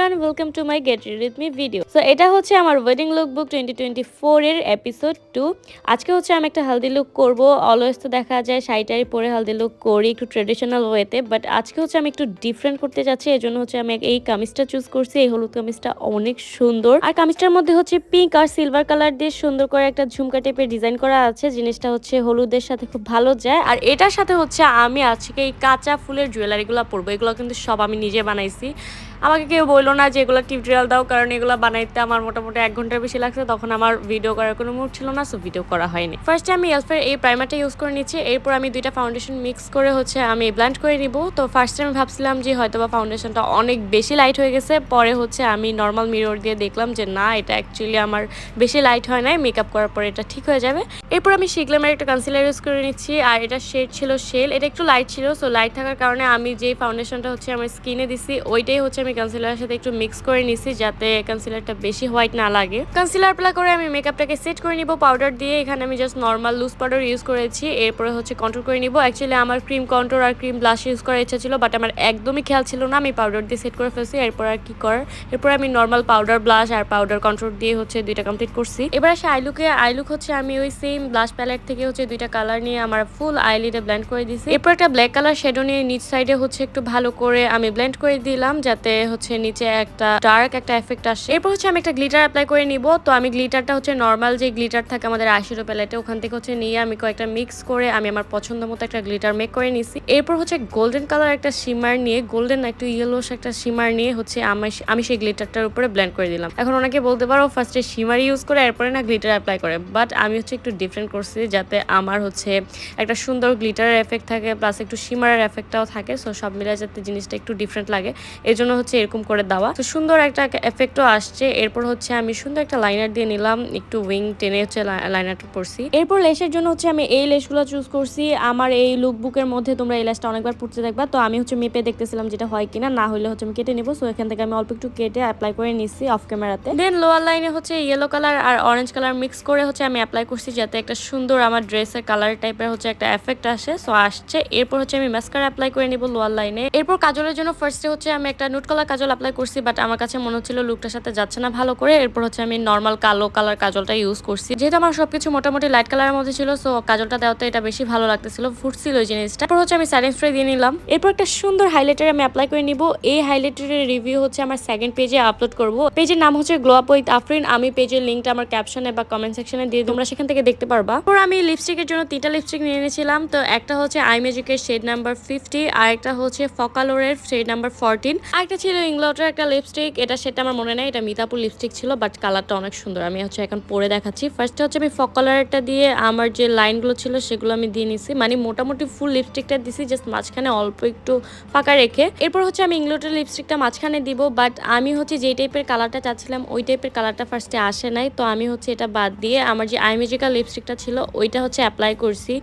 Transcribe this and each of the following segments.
Everyone, welcome to my get ready with me video. So এটা হচ্ছে আমার wedding look বুক 2024 এর এপিসোড 2। আজকে হচ্ছে আমি একটা হালদি লুক করব। অলওয়েজ তো দেখা যায় শাড়ি পরে হালদি লুক করি একটু ট্রেডিশনাল ওয়েতে, বাট আজকে হচ্ছে আমি একটু ডিফারেন্ট করতে যাচ্ছি। এজন্য হচ্ছে আমি এই কামিজটা চুজ করছি। এই হলুদ কামিজটা অনেক সুন্দর, আর কামিজটার মধ্যে হচ্ছে পিঙ্ক আর সিলভার কালার দিয়ে সুন্দর করে একটা ঝুমকা টাইপের ডিজাইন করা আছে। জিনিসটা হচ্ছে হলুদের সাথে খুব ভালো যায়। আর এটার সাথে হচ্ছে আমি আজকে এই কাঁচা ফুলের জুয়েলারিগুলো পরবো। এগুলো কিন্তু সব আমি নিজে বানাইছি। আমাকে কেউ বললো না যে এগুলো টিউটোরিয়াল দাও, কারণ এগুলো বানাইতে আমার মোটামুটি 1 ঘন্টার বেশি লাগছে। তখন আমার ভিডিও করার কোনো মুড ছিল না, সো ভিডিও করা হয়নি। ফার্স্টে আমি এলফের এই প্রাইমারটা ইউজ করে নিচ্ছি। এরপর আমি 2টা ফাউন্ডেশন মিক্স করে হচ্ছে আমি ব্লেন্ড করে নিব। তো ফার্স্টে আমি ভাবছিলাম যে হয়তোবা ফাউন্ডেশনটা অনেক বেশি লাইট হয়ে গেছে। পরে হচ্ছে আমি নর্মাল মিরর দিয়ে দেখলাম যে না, এটা অ্যাকচুয়ালি আমার বেশি লাইট হয় নাই। মেকআপ করার পরে এটা ঠিক হয়ে যাবে। এরপর আমি শিগলামের একটা কনসিলার ইউজ করে নিচ্ছি, আর এটা শেড ছিল শেল। এটা একটু লাইট ছিল, সো লাইট থাকার কারণে আমি যে ফাউন্ডেশনটা হচ্ছে আমার স্কিনে দিছি ওইটাই হচ্ছে আমি কনসিলারের সাথে একটু মিক্স করে নিছি, যাতে কনসিলারটা বেশি হোয়াইট না লাগে। কনসিলার অ্যাপ্লাই করে আমি মেকআপটাকে সেট করে নিব পাউডার দিয়ে। এখানে আমি just normal loose powder use করেছি। এরপরে হচ্ছে কন্ট্রোল করে নিব। অ্যাকচুয়ালি আমার ক্রিম কন্ট্রোল আর ক্রিম ব্লাশ ইউজ করার ইচ্ছা ছিল, বাট আমার একদমই খেয়াল ছিল না। আমি পাউডার দিয়ে সেট করে ফেলছি। এরপর আর কি করার, এরপর আমি নর্মাল পাউডার ব্লাশ আর পাউডার কন্ট্রোল দিয়ে হচ্ছে 2টা কমপ্লিট করছি। এবার আসে আইলুক হচ্ছে আমি ওই সেম ব্লাশ প্যালেট থেকে হচ্ছে 2টা কালার নিয়ে আমার ফুল আইলিডে ব্লেন্ড করে দিয়েছি। এরপর একটা ব্ল্যাক কালার শ্যাডো নিয়ে নিচ সাইডে হচ্ছে একটু ভালো করে আমি ব্লেন্ড করে দিলাম, যাতে হচ্ছে নিচে একটা ডার্ক একটা এফেক্ট আসে। এরপর হচ্ছে আমি একটা গ্লিটার অ্যাপ্লাই করে নিব। তো আমি গ্লিটারটা হচ্ছে নর্মাল যে গ্লিটার থাকে আমাদের আইশ্যাডো প্যালেটে, ওখান থেকে হচ্ছে নিয়ে আমি কয়েকটা মিক্স করে আমি আমার পছন্দ মতো একটা গ্লিটার মেক করে নিছি। এরপর হচ্ছে গোল্ডেন কালার একটা শিমার নিয়ে, গোল্ডেন একটু ইয়েলোস একটা শিমার নিয়ে হচ্ছে আমি সেই গ্লিটারটার উপরে ব্লেন্ড করে দিলাম। এখন অনেকে বলতে পারো ফার্স্টে শিমার ইউজ করে এরপরে না গ্লিটার অ্যাপ্লাই করে, বাট আমি হচ্ছে একটু ডিফারেন্ট করছি, যাতে আমার হচ্ছে একটা সুন্দর গ্লিটারের এফেক্ট থাকে প্লাস একটু শিমারের এফেক্টটাও থাকে। সো সব মিলে যাতে জিনিসটা একটু ডিফারেন্ট লাগে, এর জন্য হচ্ছে এরকম করে দেওয়া। তো সুন্দর একটা এফেক্টও আসছে। এরপর হচ্ছে আমি সুন্দর একটা লাইনার দিয়ে নিলাম, একটু উইং টেনে হচ্ছে লাইনারটা পরছি। এরপর লেসের জন্য হচ্ছে আমি এই লেসগুলো চুজ করছি। আমার এই লুকবুকের মধ্যে তোমরা এই লেসটা অনেকবার পড়তে দেখবা, তো আমি হচ্ছে মেপে দেখতেছিলাম যেটা হয় কিনা, না হলে হচ্ছে আমি কেটে নেবো। সো এখান থেকে আমি অল্প একটু কেটে অ্যাপ্লাই করে নিচ্ছি অফ ক্যামেরাতে। দেন লোয়ার লাইনে হচ্ছে ইয়েলো কালার আর অরেঞ্জ কালার মিক্স করে হচ্ছে আমি অ্যাপ্লাই করছি, যাতে একটা সুন্দর আমার ড্রেসের কালার টাইপের হচ্ছে একটা এফেক্ট আসে। সো আসছে। এরপর হচ্ছে আমি মাস্কারা অ্যাপ্লাই করে নিব লোয়ার লাইনে। এরপর কাজলের জন্য ফার্স্টে হচ্ছে আমি একটা নুট কালার কাজল অ্যাপ্লাই করছি, বাট আমার কাছে মনে হচ্ছিল লুকটার সাথে যাচ্ছে না ভালো করে। এরপর হচ্ছে আমি নর্মাল কালো কালার কাজলটা ইউজ করছি, যেহেতু আমার সবকিছু মোটামুটি লাইট কালারের মধ্যে ছিল। সো কাজলটা দেওয়াতে এটা বেশি ভালো লাগতেছিল, ফুটছিল ওই জিনিসটা। এরপর হচ্ছে আমি স্যাটিন স্প্রে দিয়ে নিলাম। এরপর একটা সুন্দর হাইলাইটার আমি অ্যাপ্লাই করে নিব। এই হাইলাইটারের রিভিউ হচ্ছে আমার সেকেন্ড পেজে আপলোড করব। পেজের নাম হচ্ছে গ্লো আপ উইথ আফরিন। আমি পেজের লিঙ্কটা আমার ক্যাপশনে বা কমেন্ট সেকশনে দিয়ে, তোমরা সেখান থেকে দেখতে পারবা। এরপর আমি লিপস্টিকের জন্য 3টা লিপস্টিক নিয়ে নিয়েছিলাম। তো একটা হচ্ছে আই ম্যাজিকের শেড নাম্বার 50, আর একটা হচ্ছে ফকালোরের শেড নাম্বার 14, আর একটা ছিল ইংলটের একটা লিপস্টিক। এটা সেটা আমার মনে নাই, এটা মিতাপুর লিপস্টিক ছিল, বাট কালারটা অনেক সুন্দর। আমি হচ্ছে এখন পরে দেখাচ্ছি। ফার্স্টে হচ্ছে আমি ফক কালারটা দিয়ে আমার যে লাইনগুলো ছিল সেগুলো আমি দিয়ে নিছি, মানে মোটামুটি ফুল লিপস্টিকটা দিছি, জাস্ট মাঝখানে অল্প একটু ফাঁকা রেখে। এরপর হচ্ছে আমি ইংলটের লিপস্টিকটা মাঝখানে দিব, বাট আমি হচ্ছে যেই টাইপের কালারটা চাচ্ছিলাম ওই টাইপের কালারটা ফার্স্টে আসে নাই। তো আমি হচ্ছে এটা বাদ দিয়ে আমার যে আই ম্যাজিকাল লিপস্টিকটা ছিল ওইটা হচ্ছে অ্যাপ্লাই করছি।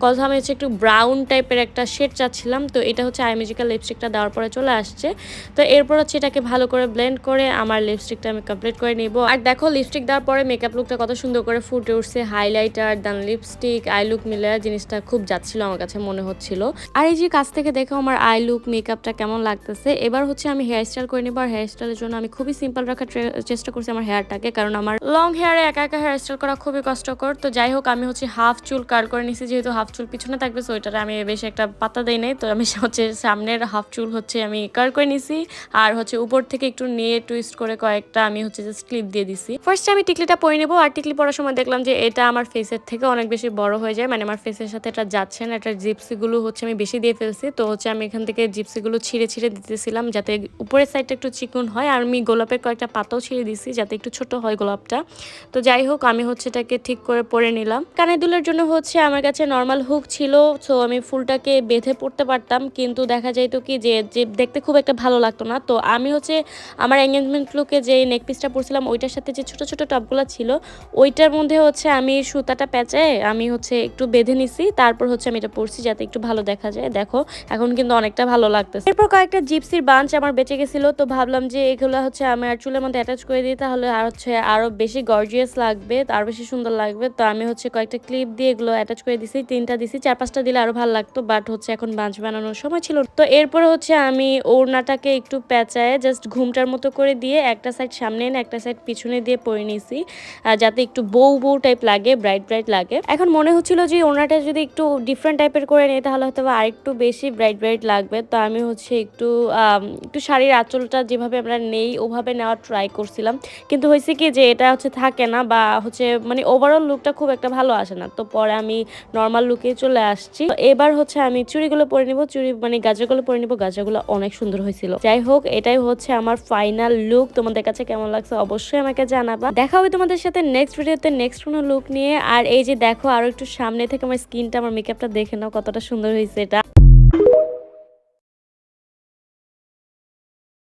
কথা আমি হচ্ছে একটু ব্রাউন টাইপের একটা শেড চাচ্ছিলাম, তো এটা হচ্ছে আই ম্যাজিকাল লিপস্টিকটা দেওয়ার পরে চলে আসছে। তো এরপর হচ্ছে এটাকে ভালো করে ব্লেন্ড করে আমার লিপস্টিকটা আমি কমপ্লিট করে নিব। আর দেখো লিপস্টিক দেওয়ার পরে মেকআপ লুকটা কত সুন্দর করে ফুটে উঠছে। Highlighter then lipstick eye look মিলে জিনিসটা খুব যাচ্ছিল আমার কাছে মনে হচ্ছিল। আর এই যে কাছ থেকে দেখো আমার আই লুক মেকআপটা কেমন লাগতেছে। এবার হচ্ছে আমি হেয়ার স্টাইল করে নিব। আর হেয়ার স্টাইলের জন্য আমি খুবই সিম্পল রাখার চেষ্টা করছি আমার হেয়ারটাকে, কারণ আমার লং হেয়ারে একা একা হেয়ার স্টাইল করা খুবই কষ্টকর। তো যাই হোক, আমি হচ্ছে হাফ চুল কার্ল করে নিছি, যেহেতু হাফ চুল পিছনে থাকবে সো এটারে আমি বেশি একটা পাতা দেই নাই। তো আমি হচ্ছে সামনের হাফ চুল হচ্ছে আমি কার্ল করে নিছি, আর হচ্ছে উপর থেকে একটু নিয়ে টুইস্ট করে কয়েকটা আমি হচ্ছে জাস্ট ক্লিপ দিয়ে দিছি। ফার্স্টে আমি টিকলিটা পরে নেবো, আর টিকলি পরার সময় দেখলাম যে এটা আমার ফেসের থেকে অনেক বেশি বড় হয়ে যায়, মানে আমার ফেসের সাথে এটা যাচ্ছে না। এটা জিপসিগুলো হচ্ছে আমি বেশি দিয়ে ফেলছি। তো হচ্ছে আমি এখান থেকে জিপসিগুলো ছিঁড়ে ছিঁড়ে দিতেছিলাম, যাতে উপরের সাইডটা একটু চিকন হয়। আর আমি গোলাপের কয়েকটা পাতাও ছিঁড়ে দিছি, যাতে একটু ছোট হয় গোলাপটা। তো যাই হোক, আমি হচ্ছে এটাকে ঠিক করে পরে নিলাম। কানের দুলের জন্য হচ্ছে আমার কাছে নর্মাল হুক ছিল, সো আমি ফুলটাকে বেঁধে পড়তে পারতাম, কিন্তু দেখা যাইতো কি যে দেখতে খুব একটা ভালো লাগতো না। তো আমি হচ্ছে আমার এঙ্গেজমেন্ট লুকে যে নেক পিসটা পরছিলাম ওইটার সাথে যে ছোট ছোট টপগুলো ছিল ওইটার মধ্যে হচ্ছে আমি সুতাটা পেঁচায় আমি হচ্ছে একটু বেঁধে নিছি। তারপর হচ্ছে আমি এটা পরছি যাতে একটু ভালো দেখা যায়। দেখো এখন কিন্তু অনেকটা ভালো লাগতেছে। এরপর কয়েকটা জিপসির বাঞ্চ আমার বেঁচে গেছিল, তো ভাবলাম যে এগুলো হচ্ছে আমি আর চুলের মধ্যে অ্যাটাচ করে দিই, তাহলে আর হচ্ছে আরো বেশি গর্জিয়াস লাগবে, আরো বেশি সুন্দর লাগবে। তো আমি হচ্ছে কয়েকটা ক্লিপ দিয়ে এগুলো অ্যাটাচ করে দিছি, 3টা দিছি, 4-5টা দিলে আরো ভালো লাগতো, বাট হচ্ছে এখন বাঞ্চ বানানোর সময় ছিল। তো এরপর হচ্ছে আমি ওড়নাটাকে একটু পেঁচায় জাস্ট ঘুমটার মতো করে দিয়ে একটা সাইড সামনে এনে একটা সাইড পিছনে দিয়ে পরে নিছি, যাতে একটু বউ বউ টাইপ লাগে, ব্রাইট ব্রাইট লাগে। এখন মনে হচ্ছিল যে ওনাটা যদি একটু ডিফারেন্ট টাইপের করে নিই তাহলে হয়তো বা আরেকটু বেশি ব্রাইট ব্রাইট লাগবে। তো আমি হচ্ছে একটু শাড়ির আঁচলটা যেভাবে আমরা নেই ওভাবে নেওয়ার ট্রাই করছিলাম, কিন্তু হয়েছে কি যে এটা হচ্ছে থাকে না, বা হচ্ছে মানে ওভারঅল লুকটা খুব একটা ভালো আসে না। তো পরে আমি নর্মাল লুকে চলে আসছি। এবার হচ্ছে আমি চুড়িগুলো পরে নিব, চুড়ি মানে গাজরগুলো পরে নিব, গাজরগুলো অনেক সুন্দর হয়েছিল। যাই হোক, এটাই হচ্ছে আমার ফাইনাল লুক। তোমাদের কাছে কেমন লাগছে অবশ্যই আমাকে জানাবা। দেখা হবে তোমাদের সাথে নেক্সট ভিডিওতে নেক্সট কোনো লুক নিয়ে। আর এই যে দেখো, আরো একটু সামনে থেকে আমার স্কিনটা, আমার মেকআপটা দেখে নাও কতটা সুন্দর হয়েছে এটা।